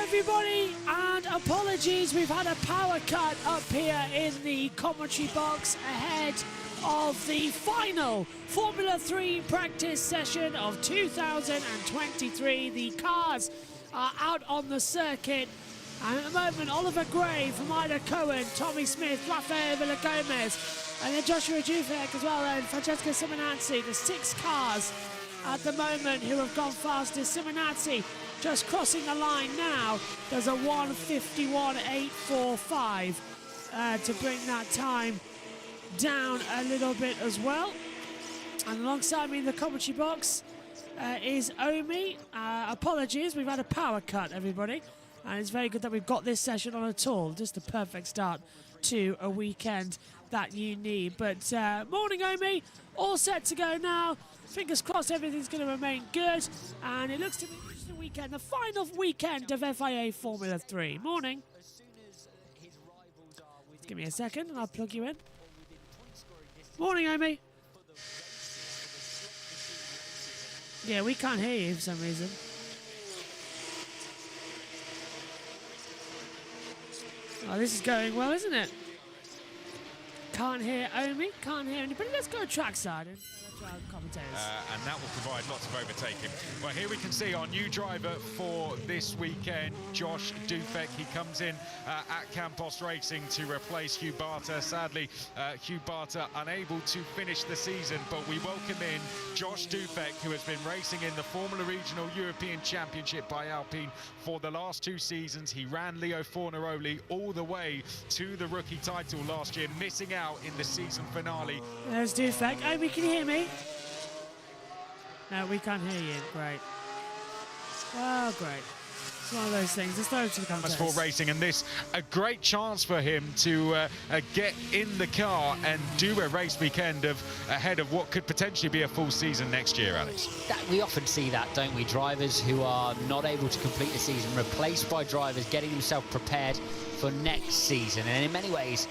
Everybody, and apologies, we've had a power cut up here in the commentary box ahead of the final Formula 3 practice session of 2023. The cars are out on the circuit, and at the moment Oliver Gray from Ida Cohen, Tommy Smith, Rafael Villagomez, and then Joshua Dufek as well, and Francesco Simonazzi. The 6 cars at the moment who have gone fastest. Simonazzi just crossing the line now, does a 1:51.845 to bring that time down a little bit as well. And alongside me in the commentary box is Omi. Apologies, we've had a power cut, everybody. And it's very good that we've got this session on at all. Just the perfect start to a weekend that you need. But morning, Omi. All set to go now. Fingers crossed everything's going to remain good. And it looks to be the weekend, the final weekend of FIA Formula 3. Morning. Give me a second and I'll plug you in. Morning, Omi. Yeah, we can't hear you for some reason. Oh, this is going well, isn't it? Can't hear Omi, can't hear anybody. Let's go trackside and to our commentators. And that will provide lots of overtaking. Well, here we can see our new driver for this weekend, Josh Dufek. He comes in at Campos Racing to replace Hugh Barter. Sadly, Hugh Barter unable to finish the season, but we welcome in Josh Dufek, who has been racing in the Formula Regional European Championship by Alpine for the last 2 seasons. He ran Leo Fornaroli all the way to the rookie title last year, missing out in the season finale. There's Dufek. Omi, can you hear me? No, we can't hear you. Great. Oh, great. It's one of those things. Let's throw it to the commentators. For racing, and this a great chance for him to get in the car and do a race weekend ahead of what could potentially be a full season next year, Alex. We often see that, don't we? Drivers who are not able to complete the season replaced by drivers getting themselves prepared for next season. And in many ways,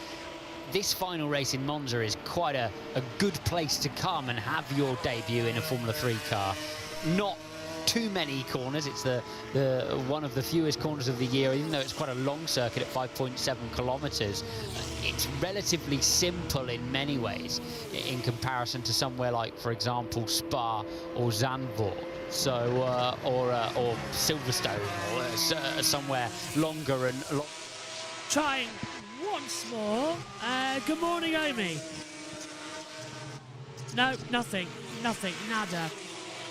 this final race in Monza is quite a good place to come and have your debut in a Formula 3 car. Not too many corners. It's the one of the fewest corners of the year, even though it's quite a long circuit at 5.7 kilometers. It's relatively simple in many ways in comparison to somewhere like, for example, Spa or Zandvoort. So or Silverstone, or somewhere longer and Trying once more. Good morning, Omi. No, nothing, nada.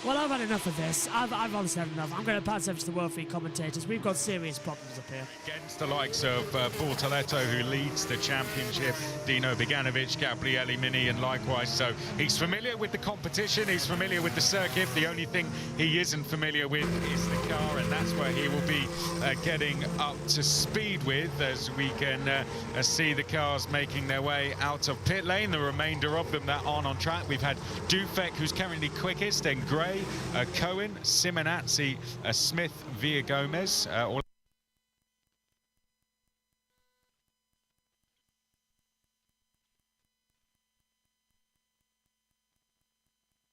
Well, I've had enough of this. I've honestly had enough. I'm going to pass over to the World Feed commentators. We've got serious problems up here. Against the likes of Bortoletto, who leads the championship, Dino Beganovic, Gabriele Mini, and likewise. So he's familiar with the competition. He's familiar with the circuit. The only thing he isn't familiar with is the car, and that's where he will be getting up to speed with, as we can see the cars making their way out of pit lane. The remainder of them that aren't on track. We've had Dufek, who's currently quickest, then Gray, Cohen, Simonazzi, Smith, Villagomez. All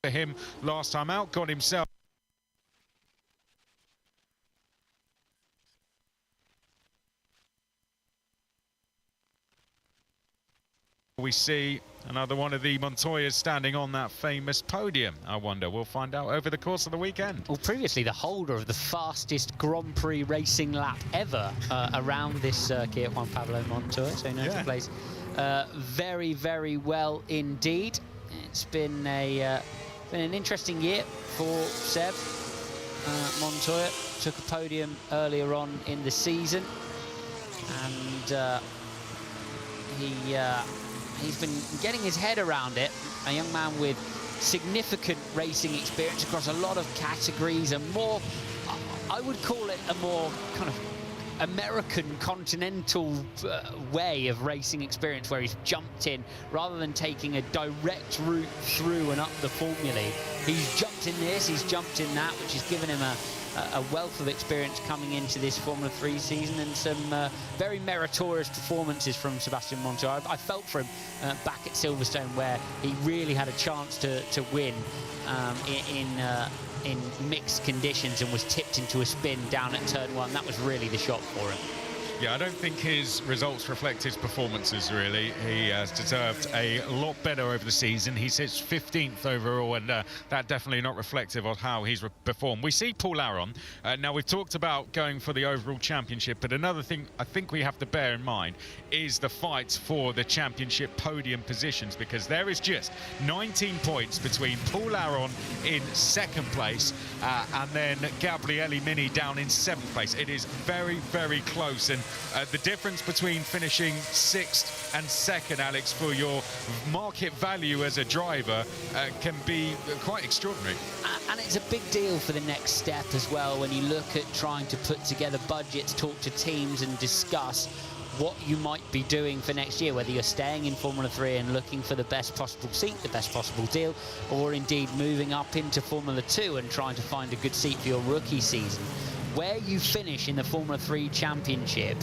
for him last time out, got himself. We see another one of the Montoyas standing on that famous podium. I wonder, we'll find out over the course of the weekend. Well, previously the holder of the fastest Grand Prix racing lap ever around this circuit, Juan Pablo Montoya, so he knows the place very, very well indeed. It's been an interesting year for Seb. Montoya took a podium earlier on in the season, and he's been getting his head around it. A young man with significant racing experience across a lot of categories, and more, I would call it a more kind of American continental way of racing experience, where he's jumped in rather than taking a direct route through and up the formulae. He's jumped in this, he's jumped in that, which has given him a wealth of experience coming into this Formula 3 season, and some very meritorious performances from Sebastian Montoya. I felt for him back at Silverstone, where he really had a chance to win in mixed conditions and was tipped into a spin down at turn 1. That was really the shot for him. Yeah, I don't think his results reflect his performances, really. He has deserved a lot better over the season. He sits 15th overall, and that definitely not reflective of how he's performed. We see Paul Aron. Now, we've talked about going for the overall championship, but another thing I think we have to bear in mind is the fight for the championship podium positions, because there is just 19 points between Paul Aron in 2nd place and then Gabriele Mini down in 7th place. It is very, very close, and the difference between finishing 6th and 2nd, Alex, for your market value as a driver can be quite extraordinary. And it's a big deal for the next step as well, when you look at trying to put together budgets, talk to teams and discuss what you might be doing for next year, whether you're staying in Formula 3 and looking for the best possible seat, the best possible deal, or indeed moving up into Formula 2 and trying to find a good seat for your rookie season. Where you finish in the Formula 3 Championship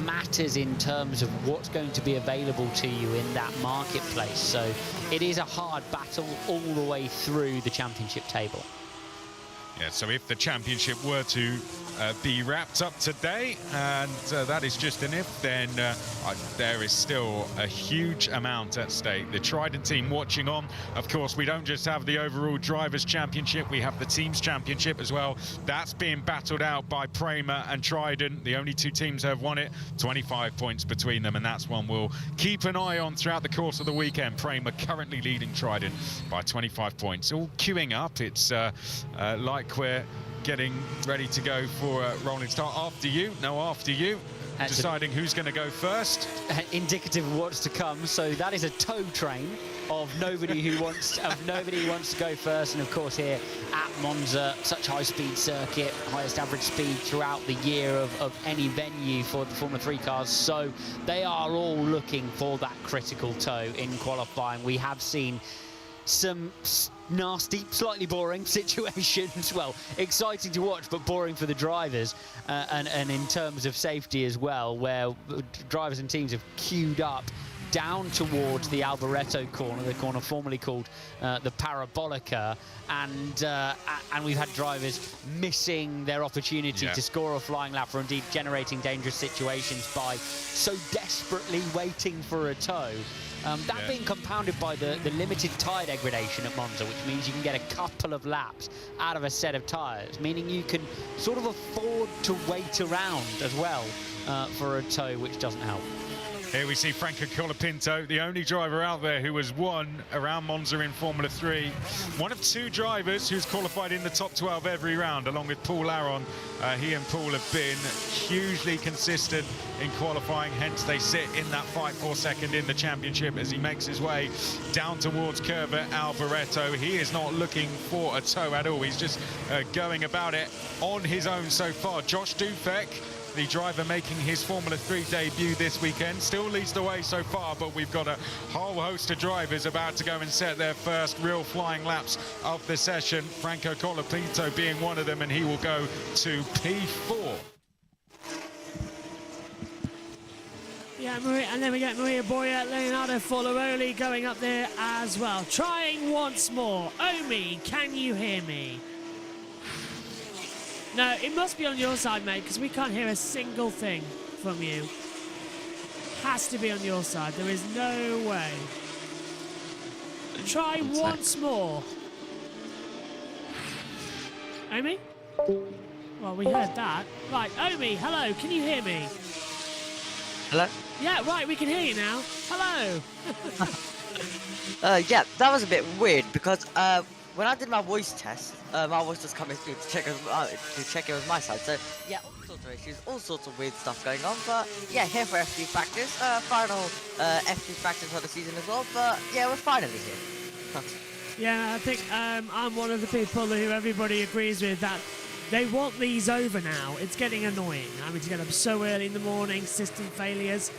matters in terms of what's going to be available to you in that marketplace. So it is a hard battle all the way through the championship table. Yeah, so if the championship were to be wrapped up today, and that is just an if, then there is still a huge amount at stake. The Trident team watching on. Of course, we don't just have the overall Drivers' Championship, we have the Teams' Championship as well. That's being battled out by Prema and Trident. The only 2 teams that have won it, 25 points between them, and that's one we'll keep an eye on throughout the course of the weekend. Prema currently leading Trident by 25 points. All queuing up. It's like we're getting ready to go for a rolling start. After you, deciding who's going to go first. Indicative of what's to come. So that is a tow train of nobody who wants to go first. And of course, here at Monza, such high-speed circuit, highest average speed throughout the year of any venue for the Formula 3 cars. So they are all looking for that critical tow in qualifying. We have seen some nasty, slightly boring situations. Well, exciting to watch, but boring for the drivers, and in terms of safety as well, where drivers and teams have queued up down towards the Alboreto corner, the corner formerly called the Parabolica, and we've had drivers missing their opportunity to score a flying lap, or indeed generating dangerous situations by so desperately waiting for a tow. That being compounded by the limited tyre degradation at Monza, which means you can get a couple of laps out of a set of tyres, meaning you can sort of afford to wait around as well for a tow, which doesn't help. Here we see Franco Colapinto, the only driver out there who has won around Monza in Formula 3. One of 2 drivers who's qualified in the top 12 every round, along with Paul Aron. He and Paul have been hugely consistent in qualifying, hence they sit in that fight for second in the championship as he makes his way down towards Curva Alboreto. He is not looking for a tow at all. He's just going about it on his own so far. Josh Dufek, the driver making his Formula 3 debut this weekend, still leads the way so far, but we've got a whole host of drivers about to go and set their first real flying laps of the session. Franco Colapinto being one of them, and he will go to P4. Yeah, and then we get Maria Boya, Leonardo Forlaroli going up there as well. Trying once more. Omi, can you hear me? No, it must be on your side, mate, because we can't hear a single thing from you. Has to be on your side. There is no way. Try once more. Omi? Well, we heard that. Right, Omi, hello, can you hear me? Hello? Yeah, right, we can hear you now. Hello. Yeah, that was a bit weird because when I did my voice test, my voice was coming through to check it was my side. So yeah, all sorts of issues, all sorts of weird stuff going on. But yeah, here for F3 practice, final F3 practice for the season as well. But yeah, we're finally here. Yeah, I think I'm one of the people who everybody agrees with that. They want these over now. It's getting annoying. Having to get up so early in the morning, system failures.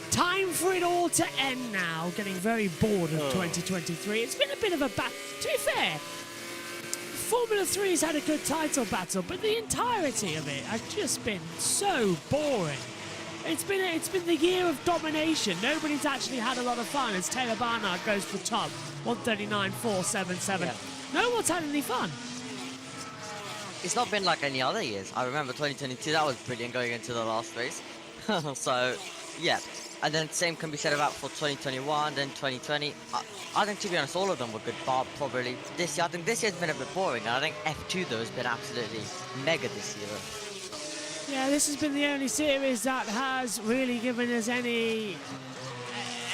Time for it all to end now. Getting very bored of 2023. It's been a bit of a to be fair, Formula 3's had a good title battle, but the entirety of it has just been so boring. It's been the year of domination. Nobody's actually had a lot of fun as Taylor Barnard goes for top 139.477. Yeah. No one's had any fun. It's not been like any other years. I remember 2022, that was brilliant going into the last race. So, yeah. And then same can be said about for 2021, then 2020. I think, to be honest, all of them were good, bar probably this year. I think this year's been a bit boring, and I think F2, though, has been absolutely mega this year, though. Yeah, this has been the only series that has really given us any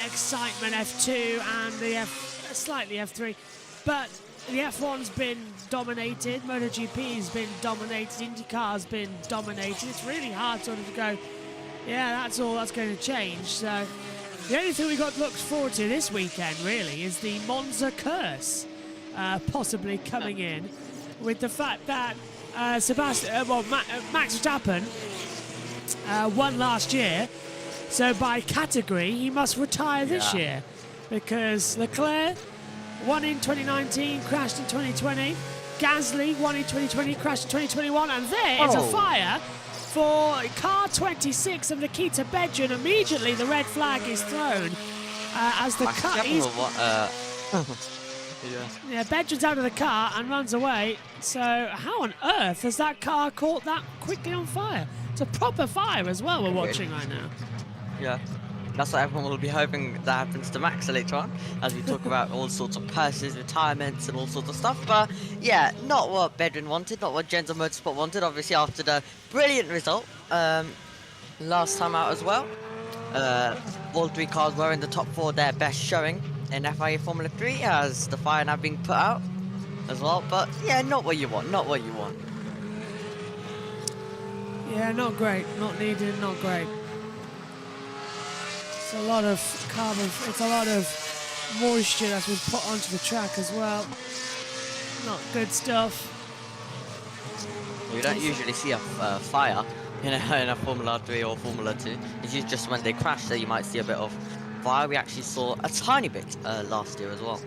excitement, F2 and the slightly F3. But the F1's been dominated, MotoGP's been dominated, IndyCar's been dominated. It's really hard sort of to go, yeah, that's all that's going to change. So the only thing we got to look forward to this weekend, really, is the Monza curse possibly coming in, with the fact that Max Verstappen won last year, so by category he must retire this year, because Leclerc won in 2019, crashed in 2020, Gasly won in 2020, crashed in 2021, and there is a fire for car 26 of Nikita Bedrin. Immediately the red flag is thrown as the car Yeah, Bedrin's out of the car and runs away. So how on earth has that car caught that quickly on fire? It's a proper fire as well we're watching right now. Yeah. That's what everyone will be hoping that happens to Max later on, as we talk about all sorts of purses, retirements, and all sorts of stuff. But yeah, not what Bedrin wanted, not what Genza Motorsport wanted. Obviously, after the brilliant result last time out as well, all three cars were in the top 4, their best showing in FIA Formula 3, as the fire now being put out as well. But yeah, not what you want, not what you want. Yeah, not great, not needed, not great. It's a lot of carbon, it's a lot of moisture that's been put onto the track as well. Not good stuff. You don't usually see a fire in a Formula 3 or Formula 2. It's usually just when they crash that you might see a bit of fire. We actually saw a tiny bit last year as well.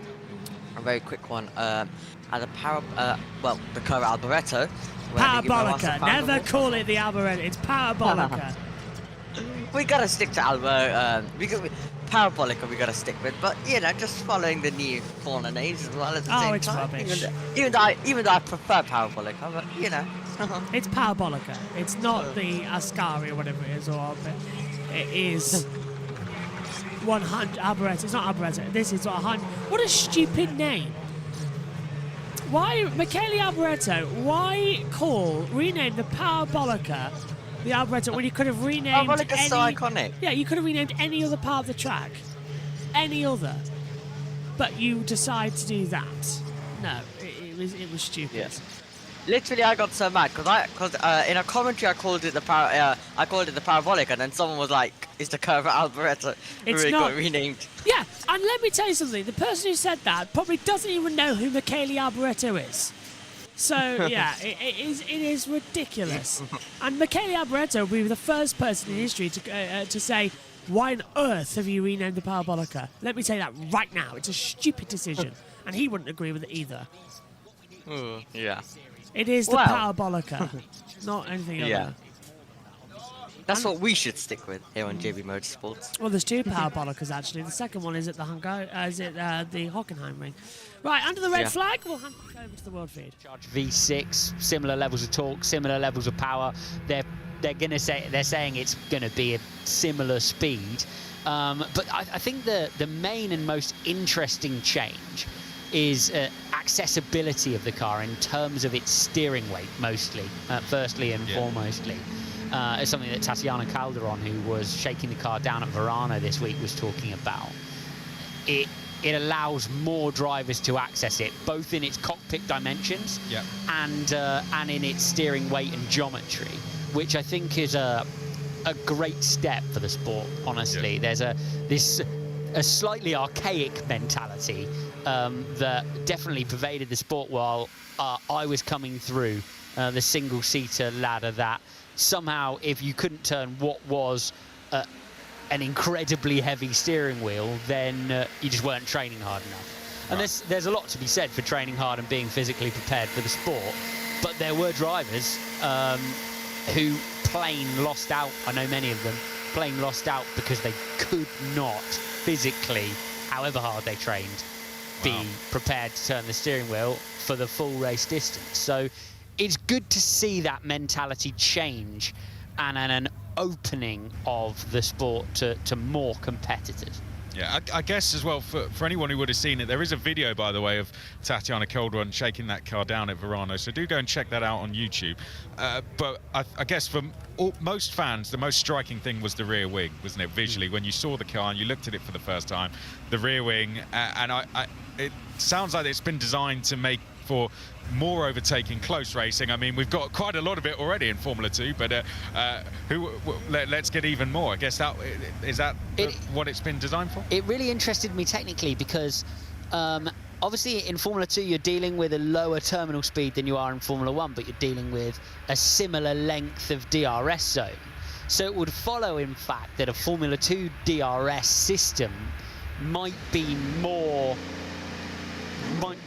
A very quick one at the the Curva Alboreto. Parabolica, never call it the Alboreto, it's Parabolica. We gotta stick to Parabolica, we gotta stick with, but you know, just following the new corner names as well at the same it's time. rubbish. Even though I prefer Parabolica, but you know. It's Parabolica. It's not the Ascari or whatever it is, or it is 100 Alboreto. It's not Alboreto. This is 100. What a stupid name. Why, Michele Alboreto? Why rename the Parabolica the Alboreto when you could have renamed Parabolica's so iconic. Yeah, you could have renamed any other part of the track, any other. But you decide to do that. No, it was stupid. Yeah. Literally, I got so mad because in a commentary I called it the Parabolic, and then someone was like, "It's the Curva Alboreto." It's it not. got renamed. Yeah, and let me tell you something. The person who said that probably doesn't even know who Michele Alboreto is. So yeah, it is ridiculous. And Michele Alboreto will be the first person in history to say, "Why on earth have you renamed the Parabolica?" Let me tell you that right now. It's a stupid decision, and he wouldn't agree with it either. Yeah. It is the Parabolica, not anything other. Yeah. That's what we should stick with here on JB Motorsports. Well, there's 2 Parabolicas actually. The second one is at the the Hockenheim ring. Right, under the red flag, we'll hand it over to the world feed. Charge V6, similar levels of torque, similar levels of power. They're saying it's gonna be a similar speed, but I think the main and most interesting change is accessibility of the car in terms of its steering weight, mostly, firstly and foremostly. It's something that Tatiana Calderon, who was shaking the car down at Verano this week, was talking about. It allows more drivers to access it, both in its cockpit dimensions and in its steering weight and geometry, which I think is a great step for the sport, honestly. There's a slightly archaic mentality that definitely pervaded the sport while I was coming through the single-seater ladder, that somehow if you couldn't turn what was an incredibly heavy steering wheel, then you just weren't training hard enough. And there's a lot to be said for training hard and being physically prepared for the sport. But there were drivers who plain lost out. I know many of them plain lost out because they could not physically, however hard they trained, be prepared to turn the steering wheel for the full race distance. So it's good to see that mentality change and an opening of the sport to more competitors. Yeah, I guess as well, for anyone who would have seen it, there is a video, by the way, of Tatiana Calderon shaking that car down at Verano, so do go and check that out on YouTube. But I guess for most fans, the most striking thing was the rear wing, wasn't it, visually? When you saw the car and you looked at it for the first time, the rear wing, and it sounds like it's been designed to make for more overtaking close racing. I mean, we've got quite a lot of it already in Formula 2, but let's get even more. I guess is that what it's been designed for? It really interested me technically because obviously in Formula 2 you're dealing with a lower terminal speed than you are in Formula 1, but you're dealing with a similar length of DRS zone. So it would follow, in fact, that a Formula 2 DRS system might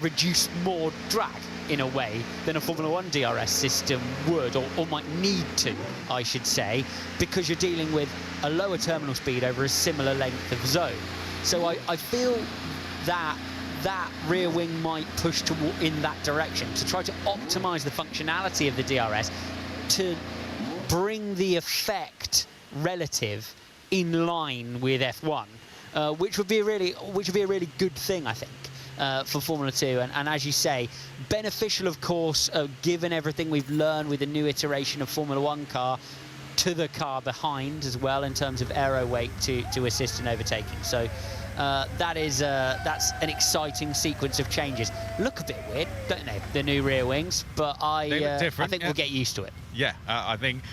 reduce more drag in a way than a Formula 1 DRS system would, or might need to, I should say, because you're dealing with a lower terminal speed over a similar length of zone. So I feel that rear wing might push in that direction to try to optimize the functionality of the DRS to bring the effect relative in line with F1, which would be a really good thing, I think. For Formula 2, and as you say, beneficial, of course, given everything we've learned with the new iteration of Formula 1 car, to the car behind as well in terms of aero weight to assist in overtaking. So that's an exciting sequence of changes. Look a bit weird, don't they, the new rear wings? But I think we'll get used to it. Yeah, I think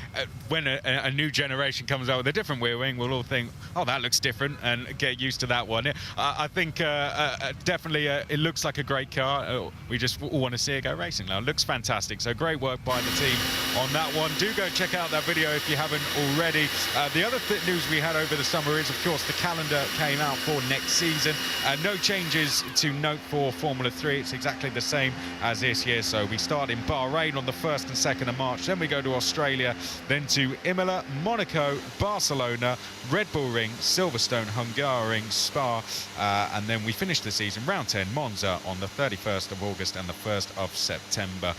when a new generation comes out with a different rear wing, we'll all think, oh, that looks different, and get used to that one. I think definitely it looks like a great car. We just all want to see it go racing now. It looks fantastic. So great work by the team on that one. Do go check out that video if you haven't already. The other news we had over the summer is, of course, the calendar came out for next season. No changes to note for Formula 3. It's exactly the same as this year. So we start in Bahrain on the 1st and 2nd of March. Then we go to Australia, then to Imola, Monaco, Barcelona, Red Bull Ring, Silverstone, Hungaroring, Spa, and then we finish the season, round 10, Monza on the 31st of August and the 1st of September.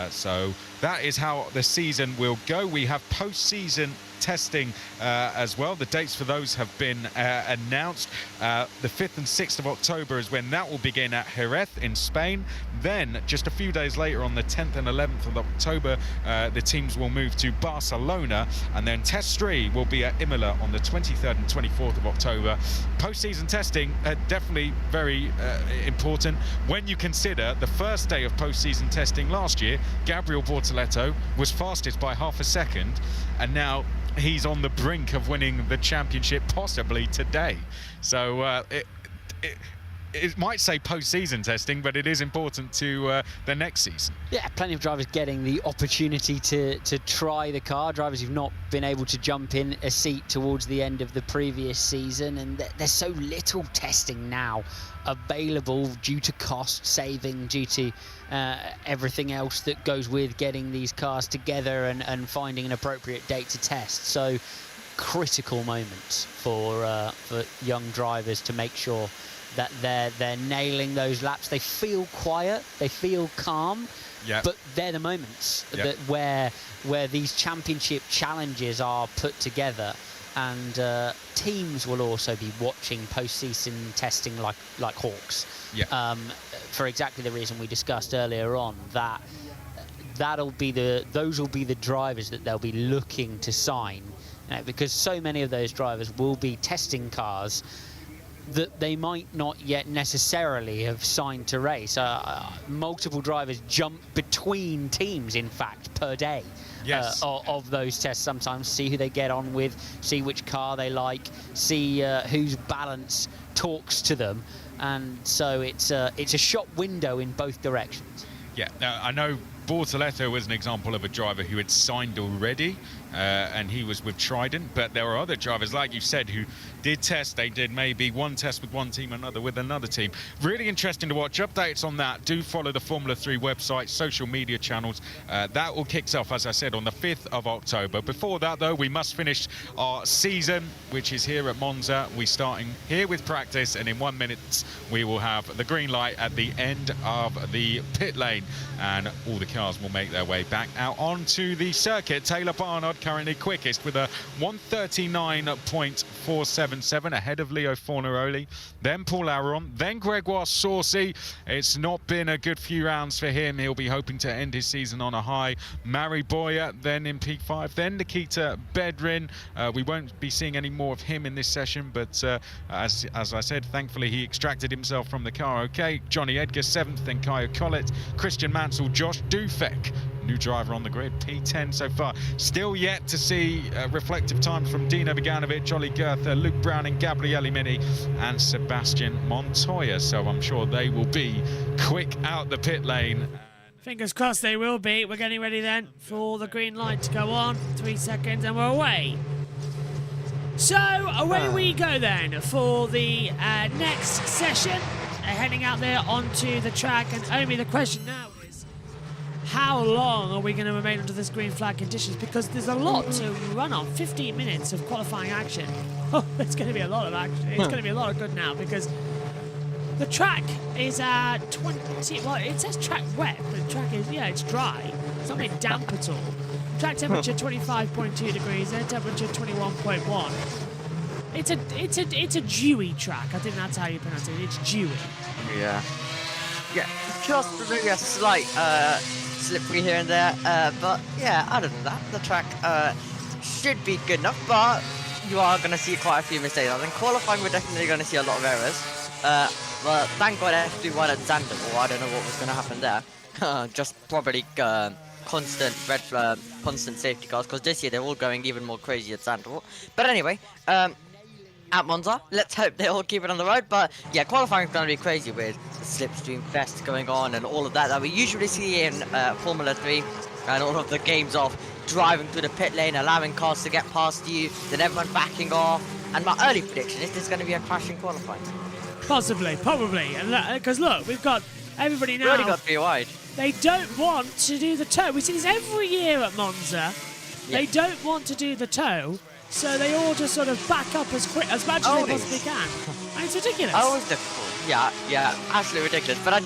So that is how the season will go. We have post-season testing as well. The dates for those have been announced. The 5th and 6th of October is when that will begin at Jerez in Spain. Then just a few days later, on the 10th and 11th of October, the teams will move to Barcelona, and then test 3 will be at Imola on the 23rd and 24th of October. Post-season testing definitely very important when you consider the first day of post-season testing last year. Gabriel Bortoleto was fastest by half a second, and now he's on the brink of winning the championship possibly today. So it might say post-season testing, but it is important to the next season. Yeah, plenty of drivers getting the opportunity to try the car, drivers who've not been able to jump in a seat towards the end of the previous season, and there's so little testing now available due to cost saving, due to everything else that goes with getting these cars together and finding an appropriate date to test. So critical moments for young drivers to make sure that they're nailing those laps. They feel quiet, they feel calm, but they're the moments that where these championship challenges are put together. And teams will also be watching post-season testing like hawks. For exactly the reason we discussed earlier on, those will be the drivers that they'll be looking to sign, because so many of those drivers will be testing cars that they might not yet necessarily have signed to race. Multiple drivers jump between teams, in fact, per day. Of those tests sometimes, see who they get on with, see which car they like, see whose balance talks to them, and so it's a shop window in both directions. I know Bortoleto was an example of a driver who had signed already and he was with Trident, but there are other drivers, like you said, who did test. They did maybe one test with one team, another with another team. Really interesting to watch. Updates on that. Do follow the Formula 3 website, social media channels. That all kicks off, as I said, on the 5th of October. Before that, though, we must finish our season, which is here at Monza. We're starting here with practice, and in 1 minute, we will have the green light at the end of the pit lane, and all the cars will make their way back out onto the circuit. Taylor Barnard currently quickest with a 1:39.477 ahead of Leo Fornaroli, then Paul Aron, then Gregoire Saucy. It's not been a good few rounds for him. He'll be hoping to end his season on a high. Mari Boya then in P5, then Nikita Bedrin. We won't be seeing any more of him in this session, but as I said, thankfully he extracted himself from the car okay. Johnny Edgar 7th, then Kyle Collett, Christian Mansell, Josh Dufek, new driver on the grid, P10 so far. Still yet to see reflective times from Dino Beganovic, Ollie Goethe, Luke Browning, Gabriele Mini and Sebastian Montoya, so I'm sure they will be quick out the pit lane. Fingers crossed they will be. We're getting ready then for the green light to go on. 3 seconds and we're away. So away we go then for the next session. Heading out there onto the track, and Omi, the question now is, how long are we going to remain under this green flag conditions? Because there's a lot to run on. 15 minutes of qualifying action. Oh, there's going to be a lot of action. It's going to be a lot of good now, because the track is 20. Well, it says track wet, but the track is, yeah, it's dry. It's not made damp at all. Track temperature 25.2 degrees, air temperature 21.1. It's a dewy track. I think that's how you pronounce it. It's dewy. Yeah. Yeah, just maybe a slight slippery here and there, but yeah, other than that, the track should be good enough, but you are going to see quite a few mistakes. I think qualifying, we're definitely going to see a lot of errors, but thank God FD won at Zandvoort. I don't know what was going to happen there. Just probably constant constant safety cars, because this year they're all going even more crazy at Zandvoort. But anyway, at Monza, let's hope they all keep it on the road. But yeah, qualifying is going to be crazy with the Slipstream Fest going on and all of that we usually see in Formula 3, and all of the games of driving through the pit lane, allowing cars to get past you, then everyone backing off. And my early prediction is there's going to be a crash in qualifying. Possibly, probably, and because look, we've got everybody now. We already got 3 wide. They don't want to do the tow. We see this every year at Monza. Yeah. They don't want to do the tow, so they all just sort of back up as much as they possibly can. And it's ridiculous. I always look forward. Yeah, absolutely ridiculous. But I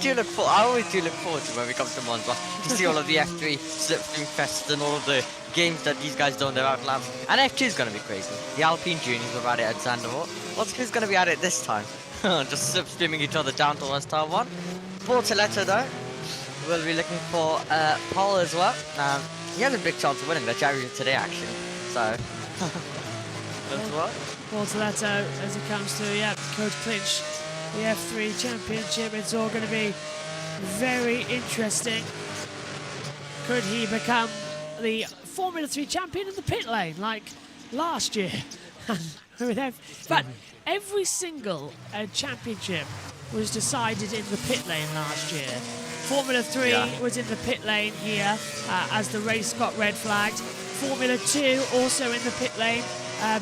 always do look forward to when we come to Monza to see all of the F3 Slipstream Fests and all of the games that these guys do on their out laps. And F2 is going to be crazy. The Alpine Juniors were at it at Zandvoort. Who's going to be at it this time? Just slipstreaming each other down towards Star 1. Bortoleto though, we'll be looking for Paul as well. He has a big chance of winning the championship today, actually. So, that's what. Bortoleto, as it comes to, could clinch the F3 championship. It's all going to be very interesting. Could he become the Formula 3 champion in the pit lane like last year? But every single championship was decided in the pit lane last year. Formula 3 was in the pit lane here as the race got red flagged. Formula 2 also in the pit lane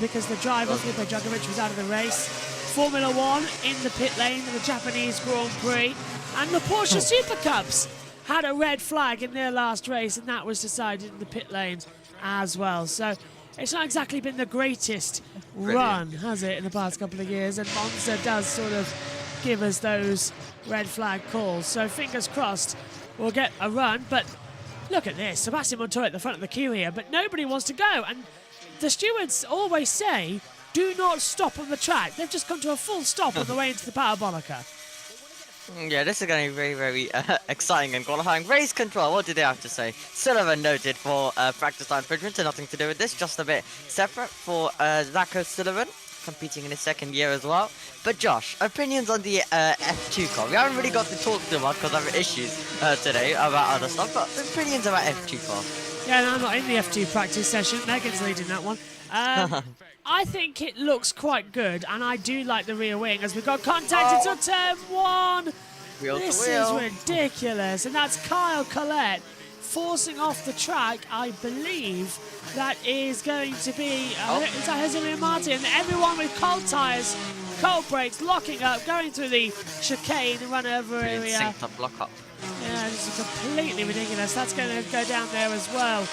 because the driver, Filipe Djokovic, was out of the race. Formula 1 in the pit lane in the Japanese Grand Prix. And the Porsche Super Cups had a red flag in their last race, and that was decided in the pit lane as well. So it's not exactly been the greatest run, has it, in the past couple of years? And Monza does sort of give us those red flag calls. So fingers crossed we'll get a run. But look at this, Sebastian Montoya at the front of the queue here, but nobody wants to go. And the stewards always say, do not stop on the track. They've just come to a full stop on the way into the Parabolica. Yeah, this is going to be very, very exciting and qualifying. Race control, what did they have to say? Sullivan noted for practice time infringement, so nothing to do with this, just a bit separate for Zacho Sullivan, competing in his second year as well. But Josh, opinions on the F2 car? We haven't really got to talk too much because of issues today about other stuff, but opinions about F2 car? Yeah, no, I'm not in the F2 practice session. Megan's leading that one. I think it looks quite good, and I do like the rear wing as we got contact into turn 1. Wheel this to wheel. Is ridiculous, and that's Kyle Collett forcing off the track, I believe that is going to be is that Jose Maria Martin, and everyone with cold tyres, cold brakes, locking up, going through the chicane, run over area. Synced up lock up. Yeah, this is completely ridiculous. That's going to go down there as well.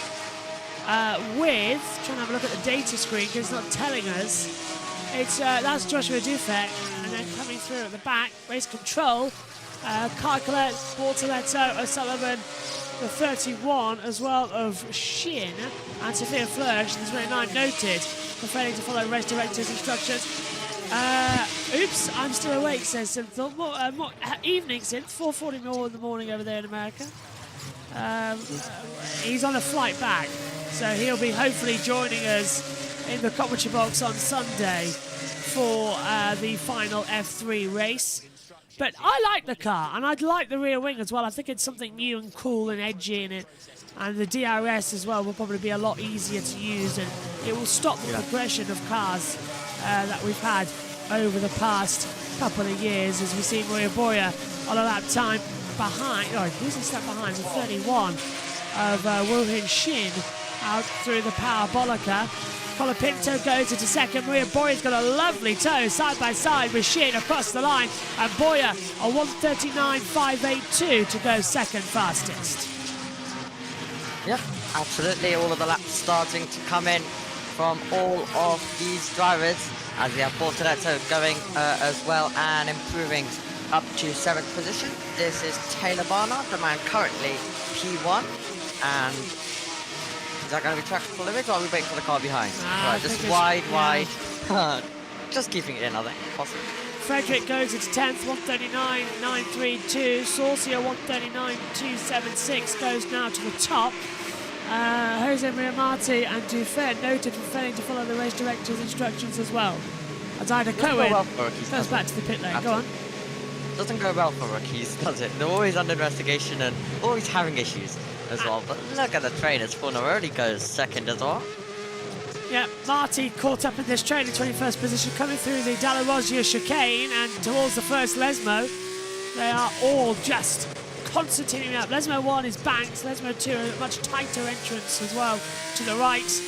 With, trying to have a look at the data screen because it's not telling us. It's that's Joshua Dufek, and then coming through at the back, race control. Carcolet, Bortoletto, O'Sullivan, the 31 as well of Shin, and Sophia Flörsch, the 29 noted, for failing to follow race director's instructions. Oops, I'm still awake, says Synthel. Evening, Synth, 4:40 more in the morning over there in America. He's on a flight back, so he'll be hopefully joining us in the commentary box on Sunday for the final F3 race. But I like the car, and I'd like the rear wing as well. I think it's something new and cool and edgy in it. And the DRS as well will probably be a lot easier to use, and it will stop the progression of cars that we've had over the past couple of years, as we've seen Maria Boya on a lap time behind. Oh, who's this lap behind? The 31 of Woo Hin Shin out through the Parabolica. Colapinto goes into second. Maria Boya's got a lovely toe side by side with Shin across the line, and Boya a 1:39.582 to go second fastest. Yep, absolutely. All of the laps starting to come in from all of these drivers, as we have Bortoletto going as well and improving up to 7th position. This is Taylor Barnard, the man currently P1, and is that going to be track full limit, or are we waiting for the car behind? Right, just wide. Just keeping it in, I think, possibly. Frederick goes into 10th, 1:39.932. Saucia 1:39.276 goes now to the top. Jose Maria Marti and Dufay noted for failing to follow the race director's instructions as well. Ida Cohen goes back to the pit lane. Go on. Doesn't go well for rookies, does it? They're always under investigation and always having issues as well. But look at the trainers. Fornaroli goes second as well. Yeah, Marti caught up in this train in 21st position, coming through the Dalla Rossia chicane and towards the first Lesmo. They are all just concertinaing up. Lesmo 1 is banked, Lesmo 2 a much tighter entrance as well to the right.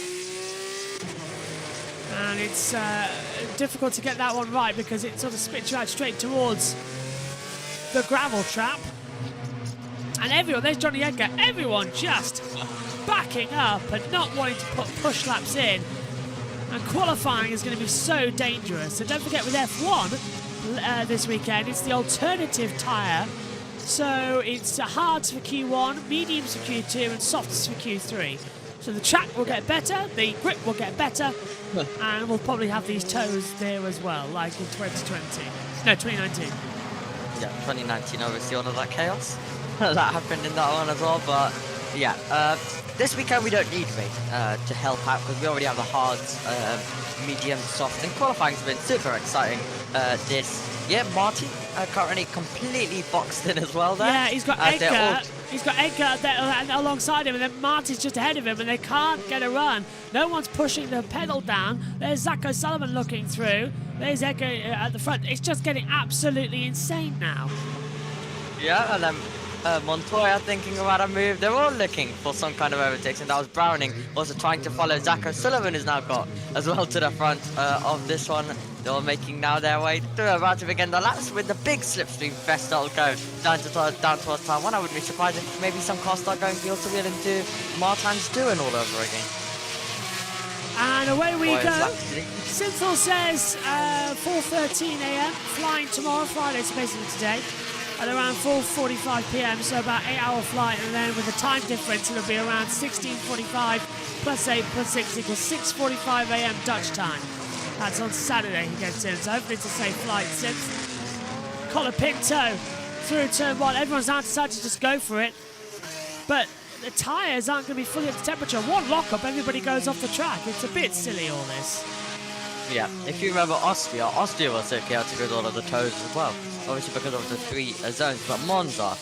And it's difficult to get that one right because it sort of spits you out straight towards the gravel trap. And everyone, there's Johnny Edgar, everyone just backing up and not wanting to put push laps in. And qualifying is going to be so dangerous. And don't forget, with F1 this weekend, it's the alternative tyre. So it's hards for Q1, mediums for Q2, and softs for Q3. So the track will get better, the grip will get better, and we'll probably have these toes there as well, like in 2019. Yeah, 2019, obviously, all of that chaos that happened in that one as well. But yeah, this weekend we don't need me to help out because we already have the hards, medium, soft, and qualifying's been super exciting this year. Marty currently completely boxed in as well there. Yeah, he's got Edgar. He's got Edgar there alongside him, and then Marty's just ahead of him, and they can't get a run. No one's pushing the pedal down. There's Zach O'Sullivan looking through. There's Edgar at the front. It's just getting absolutely insane now. Yeah, and then Montoya thinking about a move. They're all looking for some kind of overtakes, and that was Browning also trying to follow. Zach O'Sullivan has now got as well to the front of this one. They're all making now their way around to begin the laps with the big slipstream fest that'll go down towards time one. I wouldn't be surprised if maybe some cars start going field to wheel into Martin's doing all over again. And away we go. Synthel says 4:13 a.m. flying tomorrow, Friday, so basically today, at around 4:45 p.m. So about 8-hour flight, and then with the time difference, it'll be around 16:45 plus 8 plus 6 equals 6:45 a.m. Dutch time. That's on Saturday he gets in, so hopefully it's a safe flight since. Colapinto through turn 1. Everyone's now decided to just go for it, but the tyres aren't going to be fully up to temperature. One lockup, everybody goes off the track. It's a bit silly, all this. Yeah, if you remember Austria was so chaotic with all of the toes as well. Obviously because of the 3 zones, but Monza,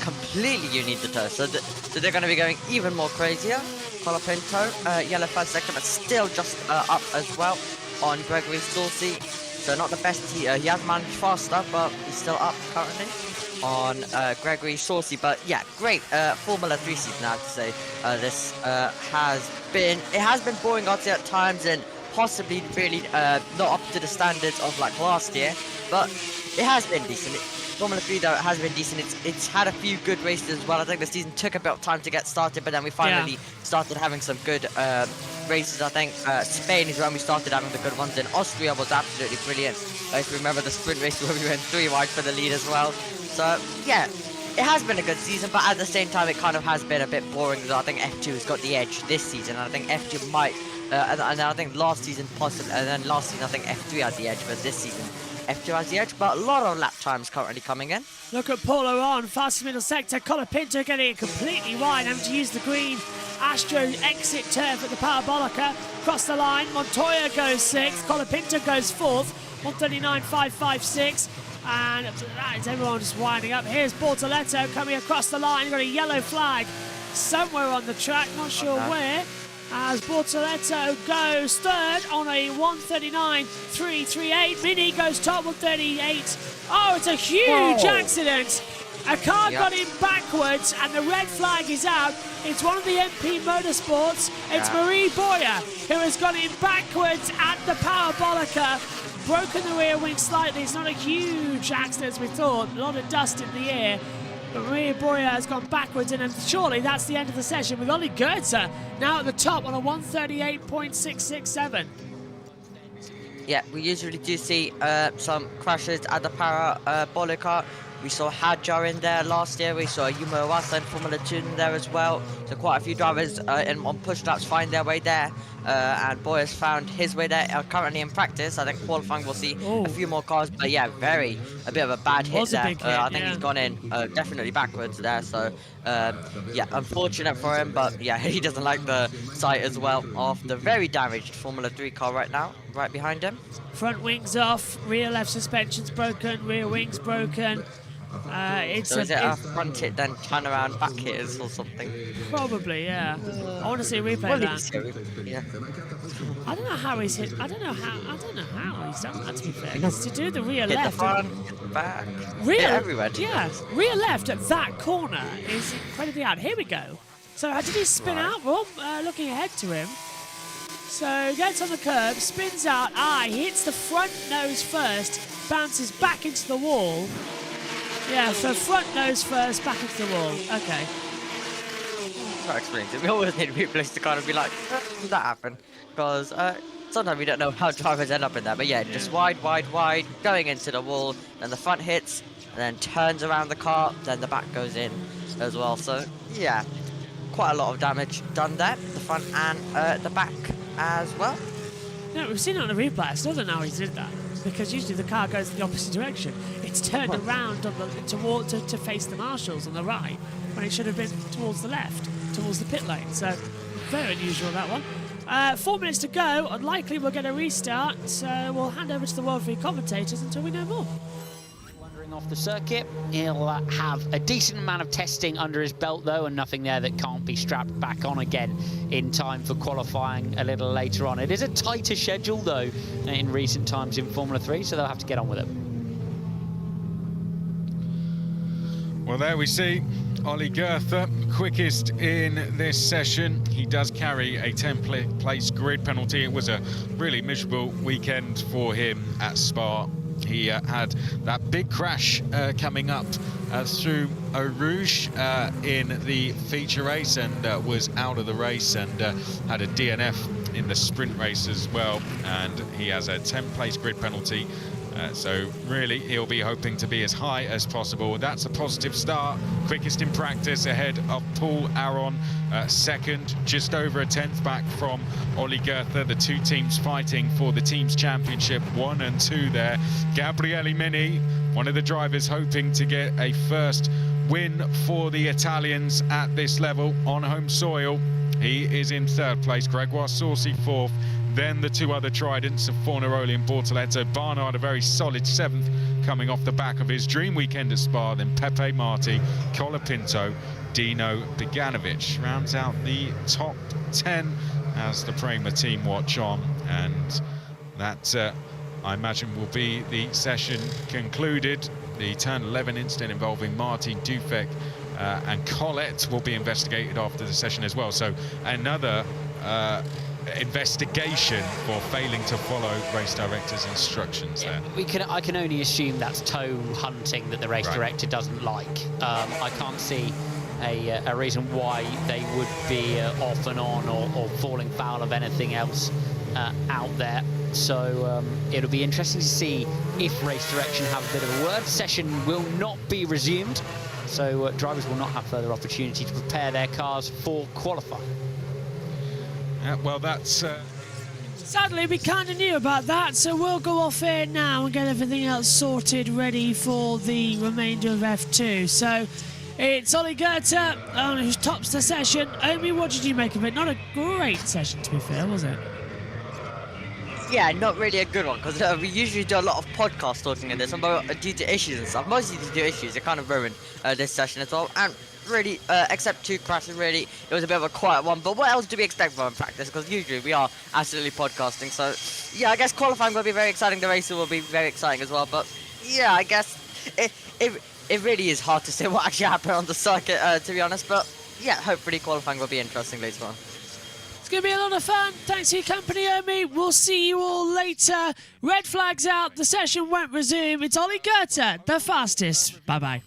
completely you need the toes. So they're going to be going even more crazier. Colapinto, yellow flag sector, but still just up as well on Gregory Stolze. So not the best. He has managed faster, but he's still up currently on Gregory Saucy. But yeah, great Formula 3 season, I have to say. This has been boring, I'd say, at times, and possibly really not up to the standards of like last year, but it has been decent. Formula 3 though, it has been decent. It's had a few good races as well. I think the season took a bit of time to get started, but then we finally started having some good races. I think Spain is when we started having the good ones, and Austria was absolutely brilliant. If you remember the sprint race where we went 3 wide for the lead as well. So yeah, it has been a good season, but at the same time it kind of has been a bit boring. I think F2 has got the edge this season, and I think F2 might and I think last season possibly, and then last season I think F3 had the edge, but this season F2 has the edge. But a lot of lap times currently coming in. Look at Paul Aron, fastest middle sector. Colapinto getting it completely wide, having to use the green Astro exit turf at the Parabolica. Cross the line, Montoya goes 6th, Colapinto goes 4th, 139.556. And up to that, it's everyone just winding up. Here's Bortoletto coming across the line. Got a yellow flag somewhere on the track, not sure where. As Bortoletto goes 3rd on a 139.338. Mini goes top, 138. Oh, it's a huge accident. A car got in backwards and the red flag is out. It's one of the MP Motorsports. It's Marie Boyer who has gone in backwards at the Parabolica. Broken the rear wing slightly. It's not a huge accident as we thought. A lot of dust in the air. But Maria Boyer has gone backwards, and surely that's the end of the session with Ollie Goethe now at the top on a 138.667. Yeah, we usually do see some crashes at the Parabolica. We saw Hadjar in there last year. We saw Yuma Iwasa in Formula 2 in there as well. So quite a few drivers on push laps find their way there. And Boyer's found his way there currently in practice. I think qualifying we'll see a few more cars. But yeah, a bit of a bad hit there. I think he's gone in definitely backwards there. So yeah, unfortunate for him. But yeah, he doesn't like the sight as well of the very damaged Formula 3 car right now, right behind him. Front wings off, rear left suspension's broken, rear wings broken. So is it a front hit then turn around back hitters or something? Probably, yeah. I want to see a replay of that. Yeah. I don't know how he's hit. I don't know how he's done that, to be fair. Because to do the rear Hit left, the front, back, rear everywhere. Yeah, rear left at that corner is incredibly hard. Here we go. So how did he spin out? Well, looking ahead to him. So gets on the curb, spins out. He hits the front nose first, bounces back into the wall. Yeah, so front nose first, back into the wall. Okay. That explains it. We always need replays to kind of be like, did that happen? Because sometimes we don't know how drivers end up in there. But yeah, just wide, going into the wall, then the front hits, and then turns around the car, then the back goes in as well. So yeah, quite a lot of damage done there, the front and the back as well. No, we've seen it on the replay. I still don't know how he did that. Because usually the car goes in the opposite direction. It's turned around on to face the marshals on the right, when it should have been towards the left, towards the pit lane. So very unusual, that one. 4 minutes to go. Unlikely we'll get a restart. So we'll hand over to the World 3 commentators until we know more. Wandering off the circuit, he'll have a decent amount of testing under his belt though, and nothing there that can't be strapped back on again in time for qualifying a little later on. It is a tighter schedule though in recent times in Formula 3, so they'll have to get on with it. Well, there we see Ollie Goethe, quickest in this session. He does carry a 10th place grid penalty. It was a really miserable weekend for him at Spa. He had that big crash coming up through Eau Rouge in the feature race, and was out of the race, and had a DNF in the sprint race as well. And he has a 10th place grid penalty. So really, he'll be hoping to be as high as possible. That's a positive start. Quickest in practice ahead of Paul Aron. Second, just over a 10th back from Ollie Goethe. The two teams fighting for the team's championship, 1 and 2 there. Gabriele Mini, one of the drivers hoping to get a first win for the Italians at this level on home soil. He is in 3rd place. Gregoire Saucy 4th. Then the two other tridents of Fornaroli and Bortoletto. Barnard a very solid 7th coming off the back of his dream weekend at Spa. Then Pepe Marti, Colapinto, Dino Beganovic rounds out the top 10 as the Prema team watch on. And that I imagine will be the session concluded. The turn 11 incident involving Martin Dufek and Colette will be investigated after the session as well. So another investigation for failing to follow race director's instructions there. I can only assume that's toe hunting that the race director doesn't like. I can't see a reason why they would be off and on or falling foul of anything else out there. So it'll be interesting to see if race direction have a bit of a word. Session will not be resumed, so drivers will not have further opportunity to prepare their cars for qualifying. Well, that's... Sadly, we kind of knew about that, so we'll go off here now and get everything else sorted, ready for the remainder of F2. So it's Ollie Goethe who tops the session. Omi, what did you make of it? Not a great session, to be fair, was it? Yeah, not really a good one, because we usually do a lot of podcast talking in this, but due to issues and stuff, mostly due to issues, it kind of ruined this session as well. And really, except 2 crashes, really, it was a bit of a quiet one. But what else do we expect from practice? Because usually we are absolutely podcasting. So, yeah, I guess qualifying will be very exciting. The race will be very exciting as well. But, yeah, I guess it really is hard to say what actually happened on the circuit, to be honest. But, yeah, hopefully qualifying will be interesting later on. It's going to be a lot of fun. Thanks for your company, Omi. We'll see you all later. Red flags out. The session won't resume. It's Ollie Goethe, the fastest. Bye-bye.